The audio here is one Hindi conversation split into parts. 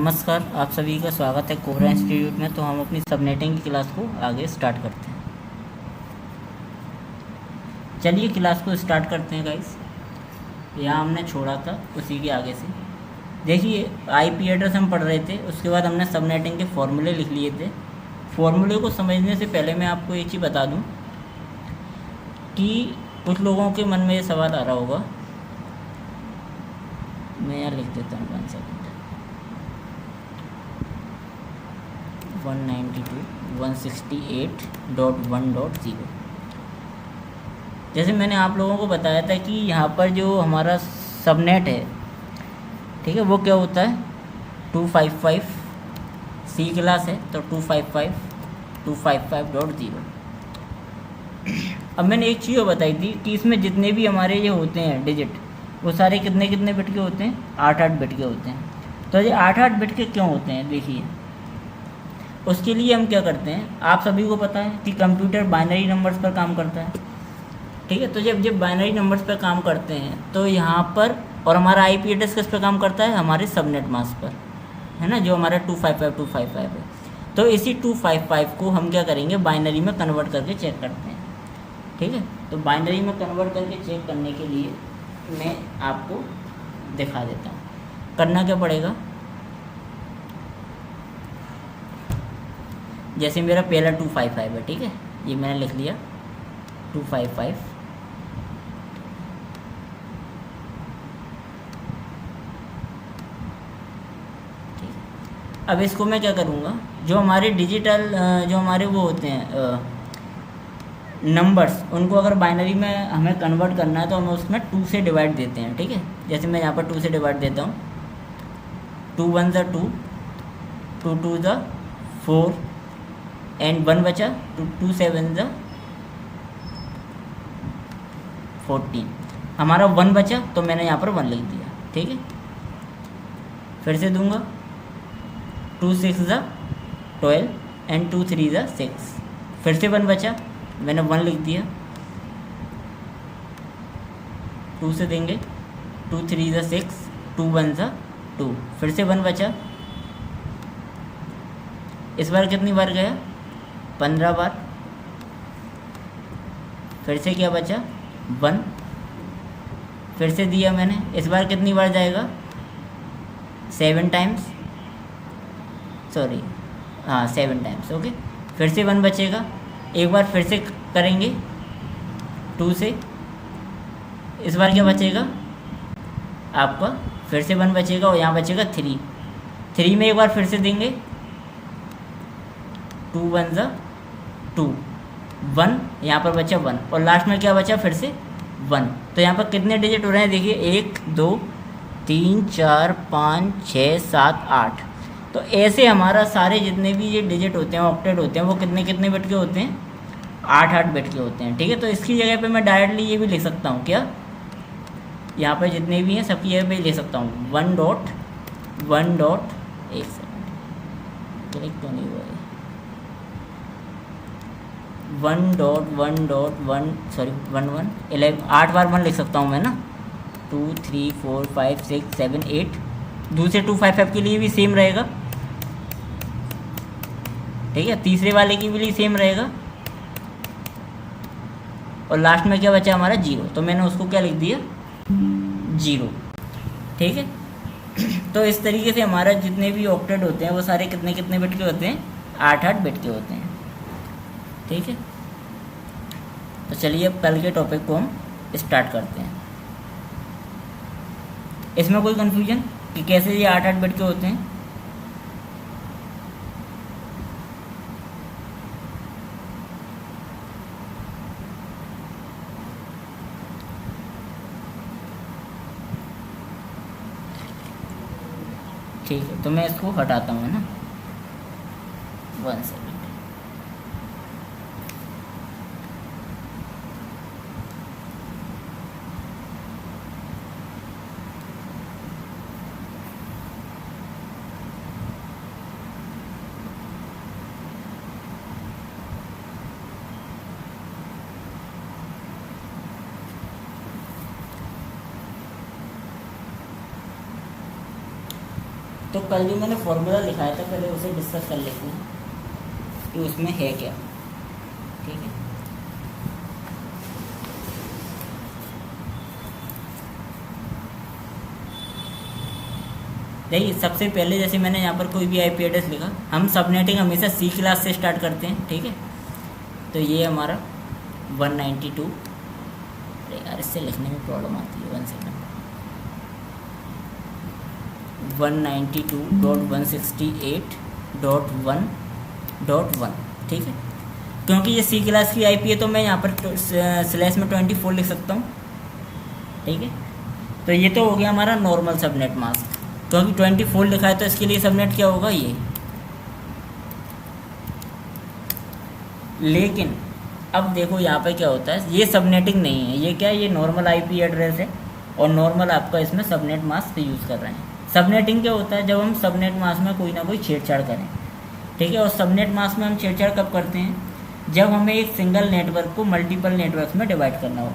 नमस्कार, आप सभी का स्वागत है कोबरा इंस्टीट्यूट में। तो हम अपनी सबनेटिंग की क्लास को आगे स्टार्ट करते हैं। चलिए क्लास को स्टार्ट करते हैं गाइस। यहाँ हमने छोड़ा था उसी के आगे से। देखिए आईपी एड्रेस हम पढ़ रहे थे, उसके बाद हमने सबनेटिंग के फॉर्मूले लिख लिए थे। फॉर्मूले को समझने से पहले मैं आपको एक चीज़ बता दूँ कि कुछ लोगों के मन में ये सवाल आ रहा होगा। मैं यहाँ लिख देता हूँ 1 सेकंड। 192.168.1.0। जैसे मैंने आप लोगों को बताया था कि यहाँ पर जो हमारा सबनेट है, ठीक है, वो क्या होता है 255 सी क्लास है, तो 255.255.0। अब मैंने एक चीज़ बताई थी कि इसमें जितने भी हमारे ये होते हैं डिजिट, वो सारे कितने कितने बिट के होते हैं, 8-8 बिट के होते हैं। तो ये 8-8 बिट के क्यों होते हैं, देखिए उसके लिए हम क्या करते हैं, आप सभी को पता है कि कंप्यूटर बाइनरी नंबर्स पर काम करता है, ठीक है। तो जब बाइनरी नंबर्स पर काम करते हैं तो यहाँ पर, और हमारा आईपी एड्रेस किस पर काम करता है, हमारे सबनेट मास्क पर, है ना, जो हमारा 255.255 है। तो इसी 255 को हम क्या करेंगे, बाइनरी में कन्वर्ट करके चेक करते हैं, ठीक है। तो बाइनरी में कन्वर्ट करके चेक करने के लिए मैं आपको दिखा देता हूँ। करना क्या पड़ेगा, जैसे मेरा पहला 255 है, ठीक है, ये मैंने लिख लिया 255। ठीक, अब इसको मैं क्या करूँगा, जो हमारे डिजिटल जो हमारे वो होते हैं नंबर्स, उनको अगर बाइनरी में हमें कन्वर्ट करना है तो हमें उसमें 2 से डिवाइड देते हैं, ठीक है। जैसे मैं यहाँ पर 2 से डिवाइड देता हूँ, 2 1 ज़ा 2, 2 2 ज़ा 4 एंड 1 बचा, 2 7 ज़ा 14। हमारा 1 बचा तो मैंने यहाँ पर 1 लिख दिया, ठीक है। फिर से दूंगा 2 6 ज़ा 12 एंड 2 3 ज़ा 6। फिर से 1 बचा, मैंने 1 लिख दिया। 2 से देंगे, 2 3 ज़ा 6, 2 1 ज़ा 2। फिर से 1 बचा, इस बार कितनी बार गया, 15 बार। फिर से क्या बचा, 1। फिर से दिया मैंने, इस बार कितनी बार जाएगा, 7 टाइम्स, सॉरी हाँ 7 टाइम्स, ओके। फिर से 1 बचेगा, एक बार फिर से करेंगे 2 से, इस बार क्या बचेगा आपका, फिर से 1 बचेगा और यहाँ बचेगा 3। 3 में एक बार फिर से देंगे, 2 1 ज़ा 2, 1 यहाँ पर बचा 1, और लास्ट में क्या बचा, फिर से 1। तो यहाँ पर कितने डिजिट हो रहे हैं, देखिए 1 2 3 4 5 6 7 8। तो ऐसे हमारा सारे जितने भी ये डिजिट होते हैं, ऑक्टेट होते हैं, वो कितने कितने बिट के होते हैं, 8-8 बिट के होते हैं, ठीक है। तो इसकी जगह पे मैं डायरेक्टली ये भी लिख सकता हूँ, क्या, यहाँ पर जितने भी हैं सबकी जगह पे लिख सकता हूँ 1 डॉट 1 सेकंड क्लिक तो नहीं हुआ है, 1.1.1 सॉरी 11 8 बार 1 लिख सकता हूँ मैं ना, 2 3 4 5 6 7 8। दूसरे 255 के लिए भी सेम रहेगा, ठीक है, तीसरे वाले की भी सेम रहेगा, और लास्ट में क्या बचा हमारा 0, तो मैंने उसको क्या लिख दिया 0, ठीक है। तो इस तरीके से हमारा जितने भी ऑक्टेट होते हैं वो सारे कितने कितने बिट के होते हैं, 8-8 बिट के होते हैं, ठीक है। तो चलिए अब कल के टॉपिक को हम स्टार्ट करते हैं। इसमें कोई कन्फ्यूजन कि कैसे ये 8-8 बिट के होते हैं, ठीक है। तो मैं इसको हटाता हूँ, है ना, 1 सेकंड। तो कल जो मैंने फॉर्मूला लिखाया था पहले उसे डिस्कस कर लेते हैं कि उसमें है क्या। ठीक है, देखिए सबसे पहले जैसे मैंने यहाँ पर कोई भी आईपी एड्रेस लिखा, हम सबनेटिंग हमेशा सी क्लास से स्टार्ट करते हैं। ठीक है, तो ये हमारा 192, अरे यार इससे लिखने में प्रॉब्लम आती है, 1 सेकंड, 192.168.1.1। ठीक है, क्योंकि ये सी क्लास की आईपी है तो मैं यहाँ पर स्लैश में 24 लिख सकता हूँ। ठीक है, तो ये तो हो गया हमारा नॉर्मल सबनेट मास्क, क्योंकि 24 लिखा है तो इसके लिए सबनेट क्या होगा ये। लेकिन अब देखो यहाँ पे क्या होता है, ये सबनेटिंग नहीं है, ये क्या है, ये नॉर्मल आईपी एड्रेस है और नॉर्मल आपका इसमें सबनेट मास्क यूज़ कर रहे हैं। सबनेटिंग क्या होता है, जब हम सबनेट मास्क में कोई ना कोई छेड़छाड़ करें। ठीक है, और सबनेट मास्क में हम छेड़छाड़ कब करते हैं, जब हमें एक सिंगल नेटवर्क को मल्टीपल नेटवर्क में डिवाइड करना हो।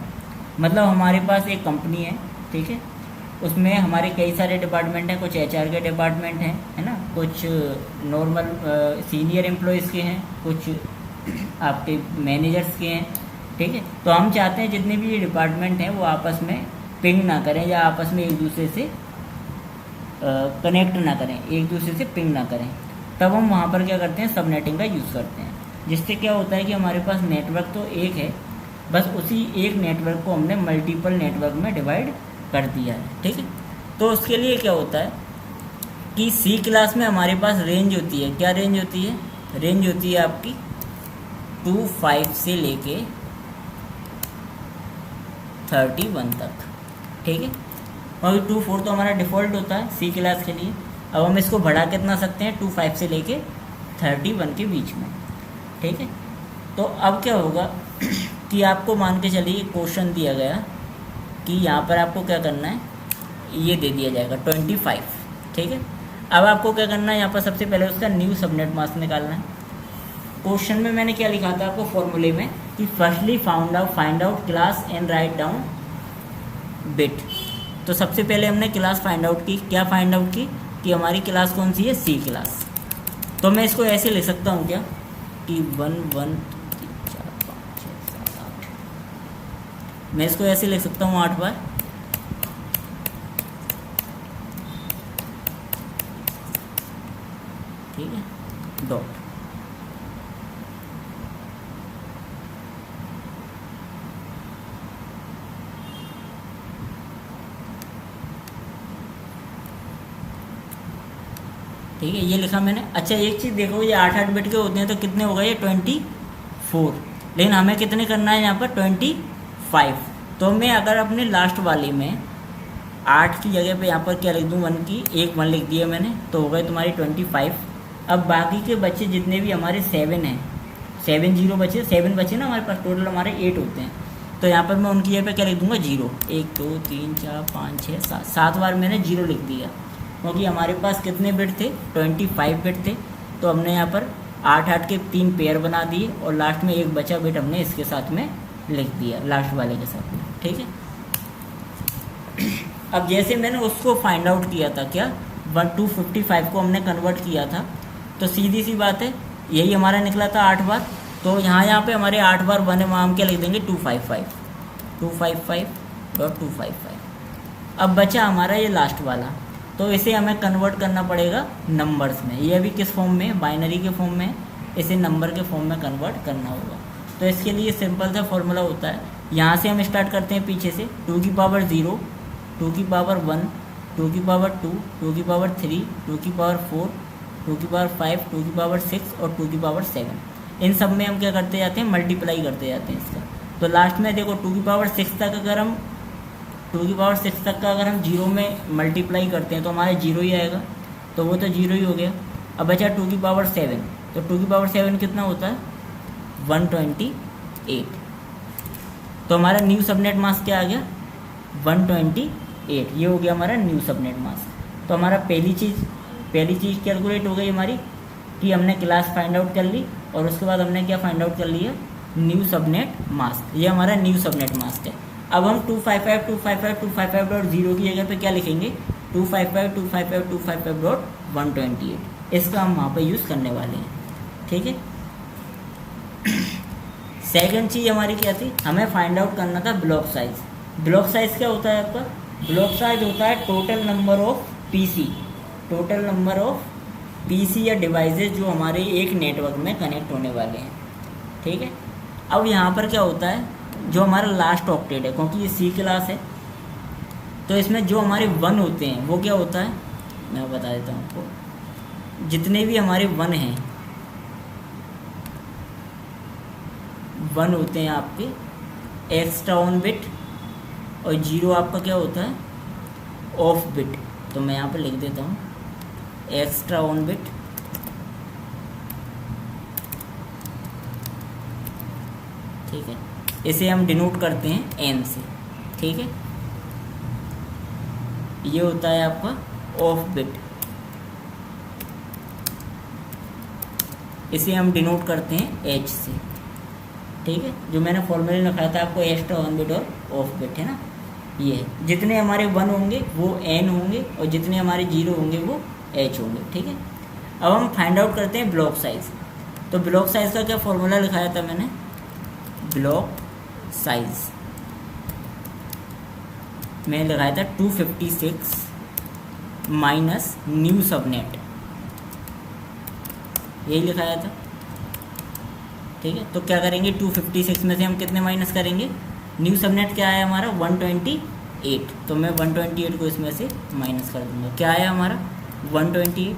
मतलब हमारे पास एक कंपनी है, ठीक है, उसमें हमारे कई सारे डिपार्टमेंट हैं, कुछ एचआर के डिपार्टमेंट हैं, है ना, कुछ नॉर्मल सीनियर एम्प्लॉयज़ के हैं, कुछ आपके मैनेजर्स के हैं। ठीक है, तो हम चाहते हैं जितने भी ये डिपार्टमेंट हैं वो आपस में पिंग ना करें या आपस में एक दूसरे से कनेक्ट ना करें, एक दूसरे से पिंग ना करें। तब हम वहाँ पर क्या करते हैं, सबनेटिंग का यूज़ करते हैं, जिससे क्या होता है कि हमारे पास नेटवर्क तो एक है, बस उसी एक नेटवर्क को हमने मल्टीपल नेटवर्क में डिवाइड कर दिया है। ठीक है, तो उसके लिए क्या होता है कि सी क्लास में हमारे पास रेंज होती है। क्या रेंज होती है, रेंज होती है आपकी 25 से लेके 31 तक। ठीक है, और 24 तो हमारा डिफ़ॉल्ट होता है सी क्लास के लिए। अब हम इसको बढ़ा कितना सकते हैं, 25 से लेके 31 के बीच में। ठीक है, तो अब क्या होगा कि आपको मान के चलिए क्वेश्चन दिया गया कि यहाँ पर आपको क्या करना है, ये दे दिया जाएगा 25। ठीक है, अब आपको क्या करना है, यहाँ पर सबसे पहले उसका न्यू सबनेट मास्क निकालना है। क्वेश्चन में मैंने क्या लिखा था आपको फॉर्मूले में कि firstly find out class and write down bit. तो सबसे पहले हमने क्लास फाइंड आउट की। क्या फाइंड आउट की कि हमारी क्लास कौन सी है, सी क्लास। तो मैं इसको ऐसे लिख सकता हूँ क्या कि 1 1 3 4 5 6 7 8, मैं इसको ऐसे लिख सकता हूँ 8 बार। ठीक है, डॉट। ठीक है, ये लिखा मैंने। अच्छा एक चीज़ देखो, ये 8 बिट के होते हैं तो कितने हो गए, ये 24, लेकिन हमें कितने करना है यहाँ पर 25। तो मैं अगर अपने लास्ट वाली में 8 की जगह पे यहाँ पर क्या लिख दूँ, 1 की, एक 1 लिख दिया मैंने, तो हो गए तुम्हारी 25। अब बाकी के बच्चे जितने भी हमारे 7 हैं, 7 0 बचे, 7 बचे ना हमारे पास, टोटल हमारे 8 होते हैं। तो यहाँ पर मैं उनकी जगह पे क्या लिख दूँगा, 0, 1 2 3 4 5 6 7, 7 बार मैंने 0 लिख दिया, क्योंकि हमारे पास कितने बिट थे, 25 बिट थे। तो हमने यहाँ पर 8 के 3 पेयर बना दिए और लास्ट में एक बचा बिट हमने इसके साथ में लिख दिया, लास्ट वाले के साथ में। ठीक है, अब जैसे मैंने उसको फाइंड आउट किया था, क्या 255 को हमने कन्वर्ट किया था, तो सीधी सी बात है यही हमारा निकला था 8 बार। तो यहाँ पे हमारे 8 बार बने, वहाँ हम क्या लिख देंगे, 255.255। अब बचा हमारा ये लास्ट वाला, तो इसे हमें कन्वर्ट करना पड़ेगा नंबर्स में। ये भी किस फॉर्म में, बाइनरी के फॉर्म में, इसे नंबर के फॉर्म में कन्वर्ट करना होगा। तो इसके लिए सिंपल सा फॉर्मूला होता है, यहाँ से हम स्टार्ट करते हैं पीछे से, 2 की पावर 0, 2 की पावर 1, 2 की पावर 2, 2 की पावर 3, 2 की पावर 4, 2 की पावर 5, 2 की पावर 6 और 2 की पावर 7। इन सब में हम क्या करते जाते हैं, मल्टीप्लाई करते जाते हैं इसका। तो लास्ट में देखो 2 की पावर 6 तक अगर हम 2 की पावर 6 तक का अगर हम 0 में मल्टीप्लाई करते हैं तो हमारे 0 ही आएगा, तो वो तो 0 ही हो गया। अब बचा 2 की पावर 7, तो 2 की पावर 7 कितना होता है, 128। तो हमारा न्यू सबनेट मास्क क्या आ गया, 128। ये हो गया हमारा न्यू सबनेट मास्क। तो हमारा पहली चीज़ कैलकुलेट हो गई हमारी कि हमने क्लास फाइंड आउट कर ली, और उसके बाद हमने क्या फाइंड आउट कर लिया, न्यू सबनेट मास्क। ये हमारा न्यू सबनेट मास्क है। अब हम 255.0 की जगह पे क्या लिखेंगे, 255.255.128, इसका हम वहाँ पे यूज़ करने वाले हैं। ठीक है। सेकंड चीज़ हमारी क्या थी, हमें फाइंड आउट करना था ब्लॉक साइज। ब्लॉक साइज क्या होता है आपका, ब्लॉक साइज होता है total number of PC, total number of PC या डिवाइसेस जो हमारे एक नेटवर्क में कनेक्ट होने वाले हैं। ठीक है। अब यहाँ पर क्या होता है, जो हमारा लास्ट ऑक्टेट है, क्योंकि ये सी क्लास है तो इसमें जो हमारे 1 होते हैं वो क्या होता है, मैं बता देता हूँ आपको। जितने भी हमारे 1 हैं, 1 होते हैं आपके एक्स्ट्रा ऑन बिट, और 0 आपका क्या होता है, ऑफ बिट। तो मैं यहाँ पर लिख देता हूँ एक्स्ट्रा ऑन बिट, ठीक है। इसे हम डिनोट करते हैं एन से। ठीक है। ये होता है आपका ऑफ बिट, इसे हम डिनोट करते हैं एच से। ठीक है। जो मैंने फॉर्मूले लिखाया था आपको, एक्स्ट्रा ऑन बिट और ऑफ बिट, है ना। ये जितने हमारे 1 होंगे वो एन होंगे, और जितने हमारे 0 होंगे वो एच होंगे। ठीक है। अब हम फाइंड आउट करते हैं ब्लॉक साइज। तो ब्लॉक साइज का क्या फॉर्मूला लिखाया था मैंने, ब्लॉक साइज मैंने लगाया था 256 माइनस न्यू सबनेट, यही लिखाया था। ठीक है। तो क्या करेंगे, 256 में से हम कितने माइनस करेंगे, न्यू सबनेट क्या आया हमारा 128, तो मैं 128 को इसमें से माइनस कर दूंगा। क्या आया हमारा 128।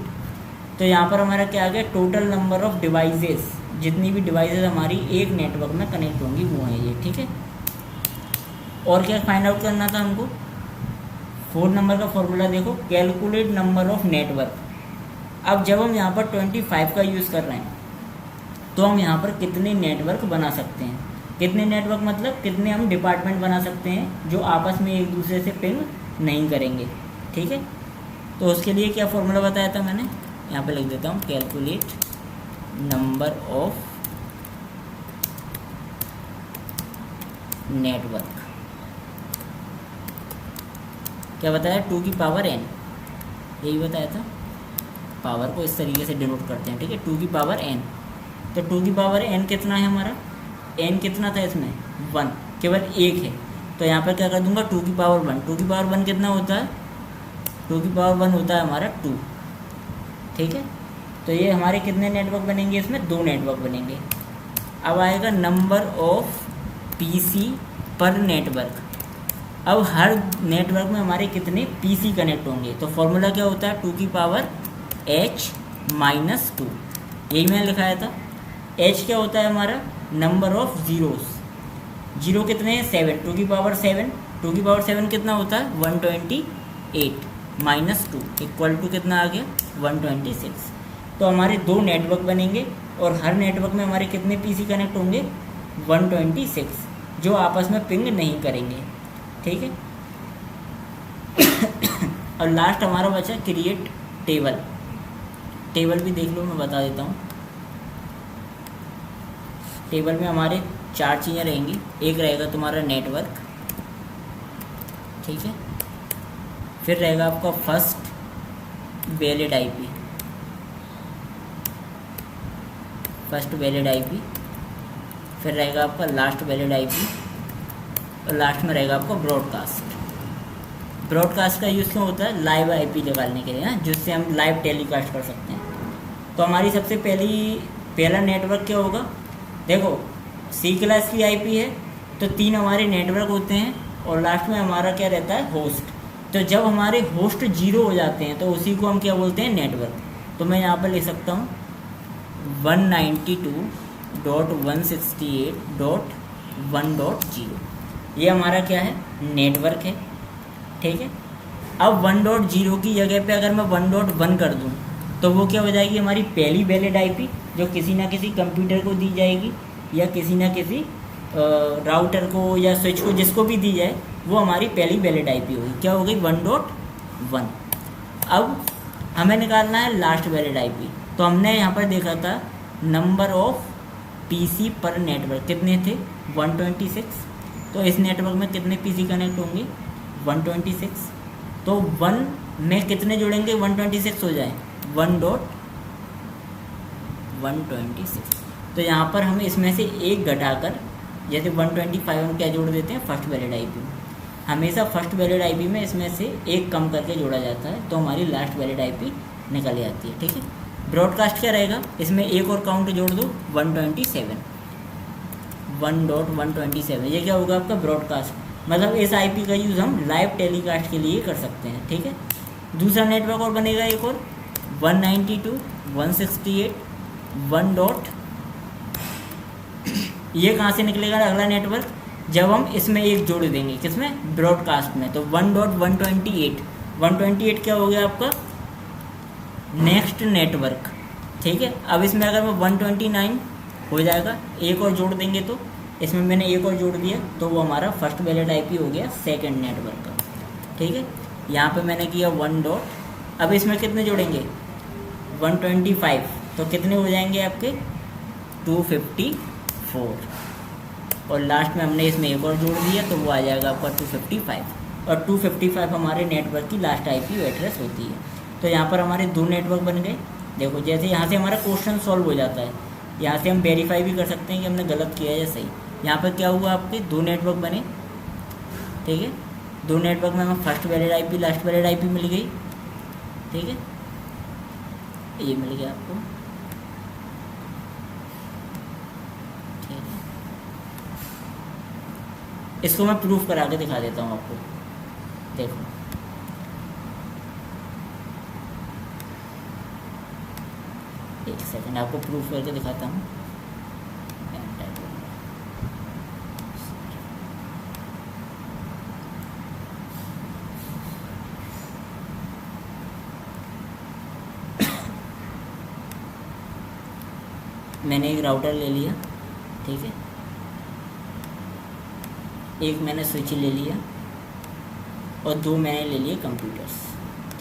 तो यहाँ पर हमारा क्या आ गया, टोटल नंबर ऑफ डिवाइसेस, जितनी भी डिवाइसेस हमारी एक नेटवर्क में कनेक्ट होंगी वो है ये। ठीक है। और क्या फाइंड आउट करना था हमको, 4 नंबर का फॉर्मूला देखो, कैलकुलेट नंबर ऑफ नेटवर्क। अब जब हम यहाँ पर 25 का यूज़ कर रहे हैं तो हम यहाँ पर कितने नेटवर्क बना सकते हैं, कितने नेटवर्क मतलब कितने हम डिपार्टमेंट बना सकते हैं जो आपस में एक दूसरे से पिंग नहीं करेंगे। ठीक है। तो उसके लिए क्या फॉर्मूला बताया था मैंने, यहाँ पे लिख देता हूँ, कैलकुलेट नंबर ऑफ नेटवर्क। क्या बताया, 2 की पावर n, यही बताया था। पावर को इस तरीके से डिनोट करते हैं। ठीक है। 2 की पावर n, तो 2 की पावर n कितना है हमारा, n कितना था इसमें 1, केवल 1 है। तो यहाँ पर क्या कर दूंगा, 2 की पावर 1। 2 की पावर 1 कितना होता है, 2 की पावर 1 होता है हमारा 2। ठीक है। तो ये हमारे कितने नेटवर्क बनेंगे, इसमें 2 नेटवर्क बनेंगे। अब आएगा नंबर ऑफ पीसी पर नेटवर्क। अब हर नेटवर्क में हमारे कितने पीसी कनेक्ट होंगे, तो फॉर्मूला क्या होता है, 2 की पावर h माइनस 2, यही मैंने लिखाया था। h क्या होता है हमारा, नंबर ऑफ जीरोस। जीरो कितने हैं 7, 2 की पावर 7, 2 की पावर 7 कितना होता है 128 माइनस 2 इक्वल टू कितना आ गया 126। तो हमारे 2 नेटवर्क बनेंगे और हर नेटवर्क में हमारे कितने पीसी कनेक्ट होंगे 126, जो आपस में पिंग नहीं करेंगे। ठीक है। और लास्ट हमारा बचा क्रिएट टेबल। टेबल भी देख लो, मैं बता देता हूँ। टेबल में हमारे 4 चीज़ें रहेंगी। एक रहेगा तुम्हारा नेटवर्क, ठीक है। फिर रहेगा आपका first valid IP, first valid IP. फिर रहेगा आपका लास्ट वैलिड आईपी, और लास्ट में रहेगा आपका ब्रॉडकास्ट। ब्रॉडकास्ट का यूज़ क्यों होता है, लाइव आईपी निकालने के लिए ना, जिससे हम लाइव टेलीकास्ट कर सकते हैं। तो हमारी सबसे पहला नेटवर्क क्या होगा, देखो सी क्लास की आईपी है तो 3 हमारे नेटवर्क होते हैं, और लास्ट में हमारा क्या रहता है होस्ट। तो जब हमारे होस्ट 0 हो जाते हैं तो उसी को हम क्या बोलते हैं नेटवर्क। तो मैं यहाँ पर लिख सकता हूँ 192.168.1.0, ये हमारा क्या है नेटवर्क है। ठीक है। अब 1.0 की जगह पे अगर मैं 1.1 कर दूँ तो वो क्या हो जाएगी, हमारी पहली वैलिड आईपी, जो किसी ना किसी कंप्यूटर को दी जाएगी या किसी ना किसी राउटर को या स्विच को, जिसको भी दी जाए, वो हमारी पहली वैलिड आईपी होगी। क्या हो गई 1.1। अब हमें निकालना है लास्ट वैलिड आईपी। तो हमने यहाँ पर देखा था नंबर ऑफ पीसी पर नेटवर्क कितने थे 126। तो इस नेटवर्क में कितने पीसी कनेक्ट होंगे 126। तो 1 में कितने जोड़ेंगे 126 हो जाए, 1.126। तो यहाँ पर हम इसमें से एक घटाकर, जैसे 125 हम क्या जोड़ देते हैं फर्स्ट वैलिड आईपी में, हमेशा फर्स्ट वैलिड आईपी में इसमें से एक कम करके जोड़ा जाता है, तो हमारी लास्ट वैलिड आईपी निकल जाती है। ठीक है, ब्रॉडकास्ट क्या रहेगा, इसमें एक और काउंट जोड़ दो 127, 1.127, ये क्या होगा आपका ब्रॉडकास्ट। मतलब इस आईपी का यूज़ हम लाइव टेलीकास्ट के लिए कर सकते हैं। ठीक है, दूसरा नेटवर्क और बनेगा एक और 192.168.1. ये कहाँ से निकलेगा अगला नेटवर्क, जब हम इसमें एक जोड़ देंगे, किसमें ब्रॉडकास्ट में, तो 1.128 क्या हो गया आपका नेक्स्ट नेटवर्क। ठीक है, अब इसमें अगर मैं 129 हो जाएगा, एक और जोड़ देंगे तो इसमें मैंने एक और जोड़ दिया तो वो हमारा फर्स्ट वैलिड आईपी हो गया सेकंड नेटवर्क का। ठीक है, यहाँ पे मैंने किया 1 डॉट, अब इसमें कितने जोड़ेंगे 125, तो कितने हो जाएंगे आपके 254, और लास्ट में हमने इसमें एक और जोड़ दिया तो वो आ जाएगा आपका 255, और 255 हमारे नेटवर्क की लास्ट आईपी एड्रेस होती है। तो यहाँ पर हमारे 2 नेटवर्क बन गए। देखो जैसे यहाँ से हमारा क्वेश्चन सॉल्व हो जाता है, यहाँ से हम वेरीफाई भी कर सकते हैं कि हमने गलत किया है या सही। यहाँ पर क्या हुआ आपके 2 नेटवर्क बने। ठीक है, 2 नेटवर्क में हमें first valid IP last valid IP मिल गई। ठीक है, ये मिल गया आपको। ठीक है, इसको मैं प्रूफ करा के दिखा देता हूँ आपको। देखो एक सेकंड आपको प्रूफ करके दिखाता हूँ। मैंने एक राउटर ले लिया। ठीक है, एक मैंने स्विच ले लिया और 2 मैंने ले लिए कंप्यूटर्स।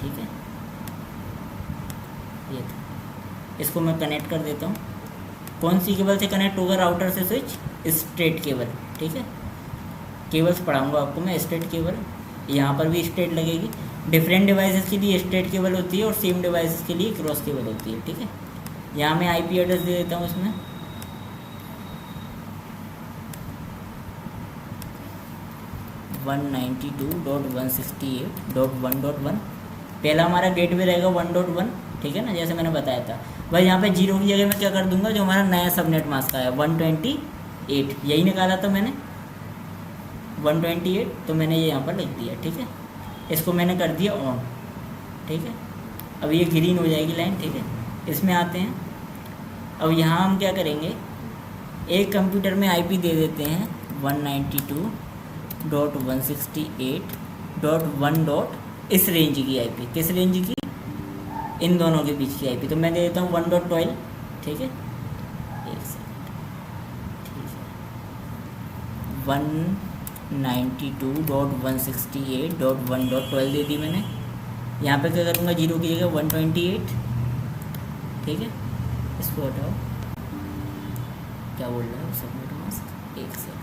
ठीक है, ये था। इसको मैं कनेक्ट कर देता हूँ। कौन सी केबल से कनेक्ट होगा राउटर से स्विच, स्ट्रेट केबल। ठीक है, केबल्स पढ़ाऊँगा आपको मैं, स्ट्रेट केबल। यहाँ पर भी स्ट्रेट लगेगी। डिफरेंट डिवाइसेस के लिए स्ट्रेट केबल होती है और सेम डिवाइसेस के लिए क्रॉस केबल होती है। ठीक है, यहाँ मैं आईपी एड्रेस दे देता हूँ इसमें। वन 192.168.1.1। पहला हमारा गेटवे रहेगा 1.1। ठीक है ना, जैसे मैंने बताया था। भाई यहाँ पे 0 की जगह मैं क्या कर दूंगा, जो हमारा नया सबनेट मास्क आया 128, यही निकाला था मैंने 128, तो मैंने ये यहाँ पर लिख दिया। ठीक है, इसको मैंने कर दिया ऑन। ठीक है, अब ये ग्रीन हो जाएगी लाइन। ठीक है, इसमें आते हैं। अब यहाँ हम क्या करेंगे, एक कंप्यूटर में आईपी दे देते हैं 192.168.1. इस रेंज की आईपी, किस रेंज की, इन दोनों के बीच की आईपी, तो मैं दे देता हूँ 1.12। ठीक है, एक सेकंड। ठीक है, 192.168.1.12 दे दी मैंने। यहाँ पे क्या करूँगा, 0 की जगह 128। ठीक है, इसको हटाओ, क्या बोल रहा है सबनेट मास्क, एक सेकंड।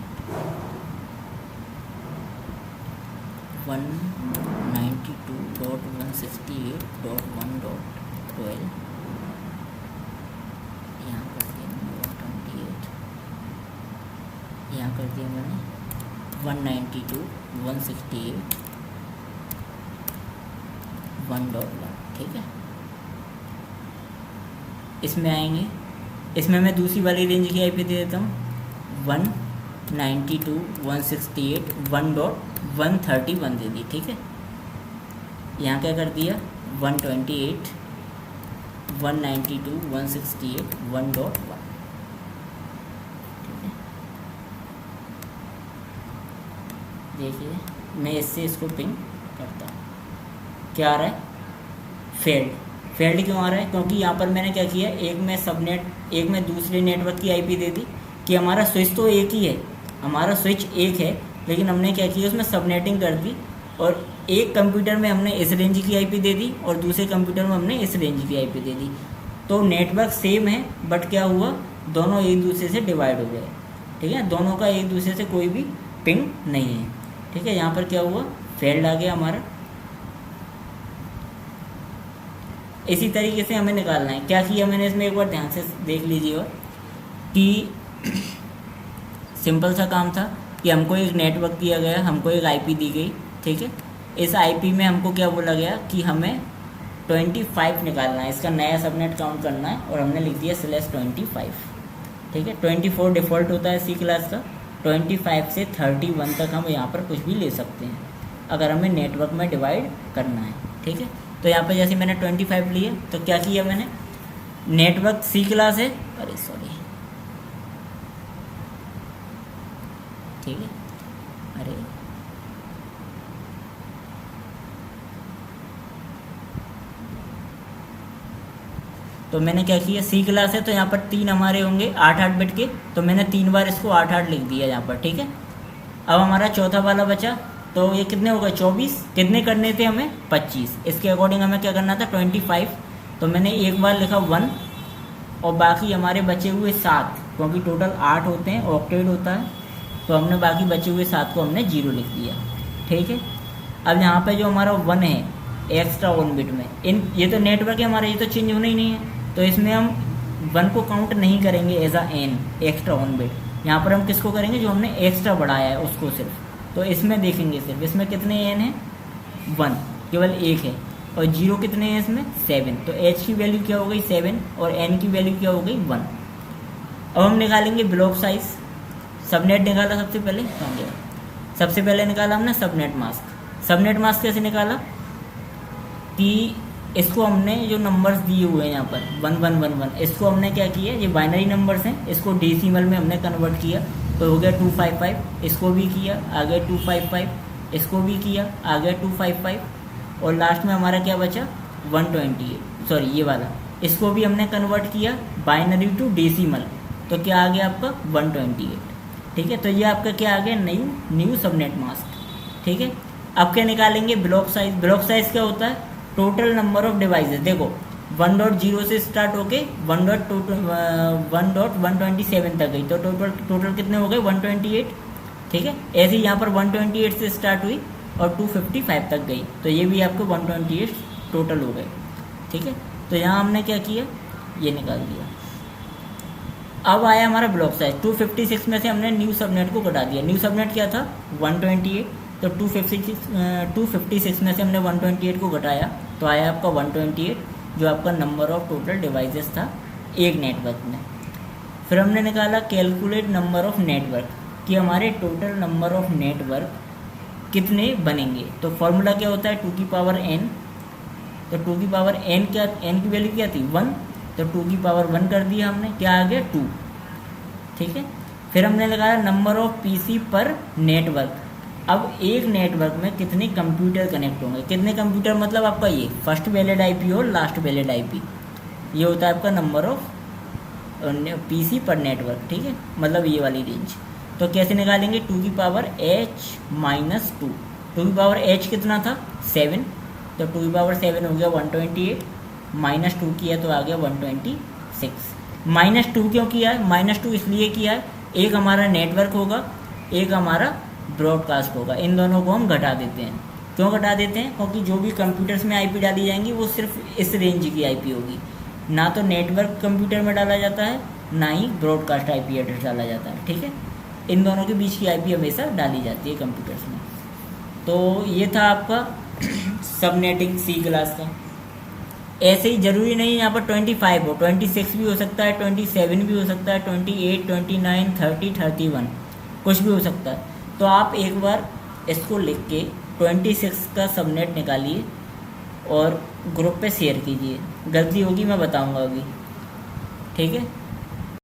192.168.1.12, यहाँ कर दिया मैंने 128, यहाँ कर दिया मैंने 192.168.1.1। ठीक है, इसमें आएंगे, इसमें मैं दूसरी वाली रेंज की आईपी दे देता हूँ 192.168.1.131 दे दी। ठीक है, यहाँ क्या कर दिया 128, 192.168.1.1। ठीक है, देखिए मैं इससे इसको पिंग करता हूँ, क्या आ रहा है, फेल्ड क्यों आ रहा है, क्योंकि यहाँ पर मैंने क्या किया, एक में सबनेट, एक में दूसरे नेटवर्क की आईपी दे दी कि हमारा स्विच तो एक ही है, हमारा स्विच एक है, लेकिन हमने क्या किया उसमें सबनेटिंग कर दी, और एक कंप्यूटर में हमने इस रेंज की आईपी दे दी और दूसरे कंप्यूटर में हमने इस रेंज की आईपी दे दी। तो नेटवर्क सेम है, बट क्या हुआ, दोनों एक दूसरे से डिवाइड हो गए। ठीक है, दोनों का एक दूसरे से कोई भी पिंग नहीं है। ठीक है, यहाँ पर क्या हुआ, फेल्ड आ गया हमारा। इसी तरीके से हमें निकालना है। क्या किया मैंने इसमें, एक बार ध्यान से देख लीजिए। और कि सिंपल सा काम था कि हमको एक नेटवर्क दिया गया, हमको एक आईपी दी गई, ठीक है। इस आईपी में हमको क्या बोला गया कि हमें 25 निकालना है, इसका नया सबनेट काउंट करना है, और हमने लिख दिया /25, ठीक है। 24 डिफ़ॉल्ट होता है सी क्लास का, 25 से 31 तक हम यहाँ पर कुछ भी ले सकते हैं अगर हमें नेटवर्क में डिवाइड करना है, ठीक है। तो यहाँ पर जैसे मैंने 25 लिए, तो क्या किया मैंने, नेटवर्क सी क्लास है, अरे सॉरी, ठीक है, अरे तो मैंने क्या किया, सी क्लास है तो यहाँ पर 3 हमारे होंगे 8-8 बिट के, तो मैंने 3 बार इसको 8-8 लिख दिया यहाँ पर, ठीक है। अब हमारा चौथा वाला बचा, तो ये कितने हो गए 24, कितने करने थे हमें 25, इसके अकॉर्डिंग हमें क्या करना था 25, तो मैंने एक बार लिखा 1, और बाकी हमारे बचे हुए 7, क्योंकि टोटल 8 होते हैं, ऑक्टेट होता है, तो हमने बाकी बचे हुए 7 को हमने 0 लिख दिया, ठीक है। अब यहाँ पे जो हमारा 1 है एक्स्ट्रा 1 बिट में, ये तो नेटवर्क है हमारा, ये तो चेंज होना ही नहीं है, तो इसमें हम 1 को काउंट नहीं करेंगे एज एन एक्स्ट्रा 1 बिट। यहाँ पर हम किसको करेंगे, जो हमने एक्स्ट्रा बढ़ाया है उसको सिर्फ, तो इसमें देखेंगे सिर्फ इसमें कितने एन है, 1 केवल एक है, और 0 कितने हैं इसमें 7, तो h की वैल्यू क्या हो गई 7, और n की वैल्यू क्या हो गई 1। अब हम निकालेंगे ब्लॉक साइज, सबनेट निकाला सबसे पहले, सबसे पहले निकाला हमने सबनेट मास्क। सबनेट मास्क कैसे निकाला कि इसको हमने जो नंबर्स दिए हुए हैं यहाँ पर 1111, इसको हमने क्या किया, ये बाइनरी नंबर्स हैं, इसको डेसिमल में हमने कन्वर्ट किया, तो हो गया 255, इसको भी किया, आ गया 255, इसको भी किया, आ गया 255, और लास्ट में हमारा क्या बचा 128, सॉरी ये वाला, इसको भी हमने कन्वर्ट किया बाइनरी टू डेसिमल, तो क्या आ गया आपका 128, ठीक है। तो ये आपका क्या आ गया न्यू सबनेट मास्क, ठीक है। अब क्या निकालेंगे ब्लॉक साइज। ब्लॉक साइज क्या होता है, टोटल नंबर ऑफ डिवाइसेस। देखो 1.0 से स्टार्ट होके 1.127 तक गई, तो टोटल कितने हो गए 128, ठीक है। ऐसे ही यहाँ पर 128 से स्टार्ट हुई और 255 तक गई, तो ये भी आपके 128 टोटल हो गए, ठीक है। तो यहाँ हमने क्या किया, ये निकाल दिया। अब आया हमारा ब्लॉक साइज, 256 में से हमने न्यू सबनेट को घटा दिया। न्यू सबनेट क्या था 128, तो 256 में से हमने 128 को घटाया, तो आया आपका 128, जो आपका नंबर ऑफ टोटल डिवाइसेस था एक नेटवर्क में। फिर हमने निकाला कैलकुलेट नंबर ऑफ नेटवर्क, कि हमारे टोटल नंबर ऑफ नेटवर्क कितने बनेंगे। तो फॉर्मूला क्या होता है 2 की पावर n, तो 2 की पावर n क्या, n की वैल्यू क्या थी 1, तो 2 की पावर 1 कर दिया हमने, क्या आ गया 2, ठीक है। फिर हमने लगाया नंबर ऑफ पीसी पर नेटवर्क। अब एक नेटवर्क में कितने कंप्यूटर कनेक्ट होंगे, कितने कंप्यूटर मतलब आपका ये फर्स्ट वैलिड आईपी और लास्ट वैलिड आईपी, ये होता है आपका नंबर ऑफ पीसी पर नेटवर्क, ठीक है, मतलब ये वाली रेंज। तो कैसे निकालेंगे 2 की पावर h माइनस 2, 2 की पावर h कितना था 7, तो 2 की पावर 7 हो गया 128, माइनस 2 किया तो आ गया 126। माइनस 2 क्यों किया है, माइनस 2 इसलिए किया है, एक हमारा नेटवर्क होगा, एक हमारा ब्रॉडकास्ट होगा, इन दोनों को हम घटा देते हैं। क्यों घटा देते हैं, क्योंकि जो भी कंप्यूटर्स में आईपी डाली जाएंगी वो सिर्फ इस रेंज की आईपी होगी, ना तो नेटवर्क कंप्यूटर में डाला जाता है, ना ही ब्रॉडकास्ट आईपी एड्रेस डाला जाता है, ठीक है। इन दोनों के बीच की आईपी हमेशा डाली जाती है कंप्यूटर्स में। तो ये था आपका सबनेटिंग सी क्लास का। ऐसे ही ज़रूरी नहीं यहाँ पर 25 हो, 26 भी हो सकता है, 27 भी हो सकता है, 28, 29, 30, 31 कुछ भी हो सकता है। तो आप एक बार इसको लिख के 26 का सबनेट निकालिए और ग्रुप पे शेयर कीजिए। गलती होगी मैं बताऊंगा अभी, ठीक है।